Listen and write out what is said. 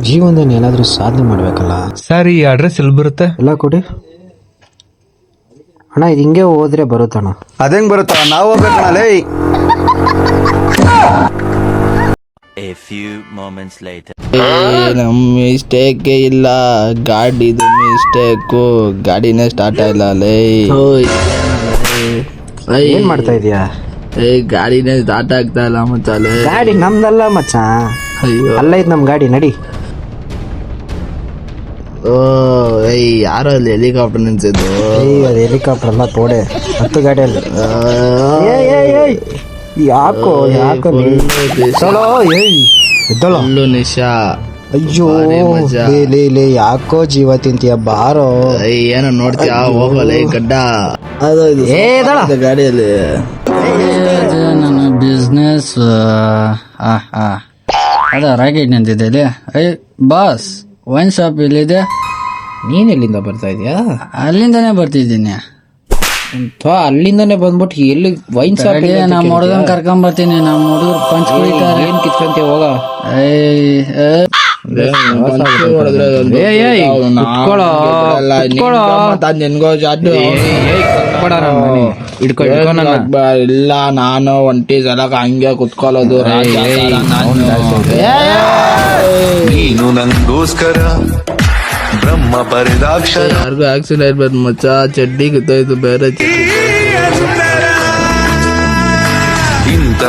ಜೀವನದಲ್ಲಿ ಏನಾದರೂ ಸಾಧನೆ ಮಾಡ್ಬೇಕಲ್ಲ. ಸರ್ ಈ ಅಡ್ರೆಸ್ ಎಲ್ಲಿ ಬರುತ್ತೆ? ಎಲ್ಲ ಕೊಡಿ ಅಣ್ಣ. ಇದು ಹಿಂಗೆ ಹೋದ್ರೆ ಬರುತ್ತಣ್ಣ. ಅದೇಂಗ್ ಬರುತ್ತ? ನಾವು ಹೋಗ್ಬೇಕಣ್ಣ ಲೇ. A few moments later. ನಮ್ಮ ಮಿಸ್ಟೇಕ್ ಇಲ್ಲ, ಗಾಡಿದು ಮಿಸ್ಟೇಕು. ಗಾಡಿನೇ ಸ್ಟಾರ್ಟ್ ಆಗಿಲ್ಲ ಲೇ. ಏನ್ ಮಾಡ್ತಾ ಇದೀಯಾ? ಗಾಡಿನೇ ಸ್ಟಾರ್ಟ್ ಆಗ್ತಾ ಇಲ್ಲ ಮಚ್ಚಲೆ. ಗಾಡಿ ನಮ್ದಲ್ಲ ಮಚ್ಚ. ಅಯ್ಯೋ ಅಲ್ಲ ಇದು ನಮ್ ಗಾಡಿ, ನಡಿ. ಯಾರೋ ಅಲ್ಲಿ ಹೆಲಿಕಾಪ್ಟರ್ ನಿಲ್ಸಿದ್ದು. ಅದು ಹೆಲಿಕಾಪ್ಟರ್ ಅಲ್ಲ, ತೋಡೆ ಹತ್ತು ಗಾಡಿಯಲ್ಲಿ. ಯಾಕೋ ಯಾಕೋ ಎದ್ದಳು ನಿಶಾ. ಅಯ್ಯೋ ಲೇ ಯಾಕೋ ಜೀವ ತಿಂತೀಯ, ಬಾರೋ. ಏನೋ ನೋಡ್ತೀಯ, ಹೋಗಲ್ಲ ಗಡ್ಡ. ಅದು ಗಾಡಿಯಲ್ಲಿ ನನ್ನ ಬಿಸ್ನೆಸ್. ಅದ ರಾಕೆಟ್ ನಿಂತಿದೆ ಇಲ್ಲಿ. ಬಾಸ್, ವೈನ್ ಶಾಪ್ ಎಲ್ಲಿದೆ? ನೀನ್ ಎಲ್ಲಿಂದ ಬರ್ತಾ ಇದೀಯಾ? ಅಲ್ಲಿಂದಾನೇ ಬರ್ತಿದ್ದೀನಿ. ಅಲ್ಲಿಂದಾನೆ ಬಂದ್ಬಿಟ್ಟು ಎಲ್ಲಿ ವೈನ್ ಶಾಪ್? ನಮ್ಮ ಹುಡುಗನ್ ಕರ್ಕೊಂಡ್ ಬರ್ತೀನಿ. ನಮ್ಮ ಹುಡುಗರು ಪಂಚ್ ಕುಡಿತಾರೆ. ಏನ್ ಕಿತ್ಕೊಂತೀಯ, ಹೋಗ. ಇಲ್ಲ, ನಾನು ಒಂಟಿ ಸಲ ಹಂಗೆ ಕುತ್ಕೊಳ್ಳೋದು. ನೀನು ನಂಗೋಸ್ಕರ ಬ್ರಹ್ಮ ಬರೆದಾಕ್ಷರ. ಯಾರಿಗೂ ಆಕ್ಸಿಡೆಂಟ್ ಬಂದ್ ಮಚ್ಚ, ಚಡ್ಡಿ ಗೊತ್ತಾಯ್ತು ಬೇರೆ. ಇಂಥ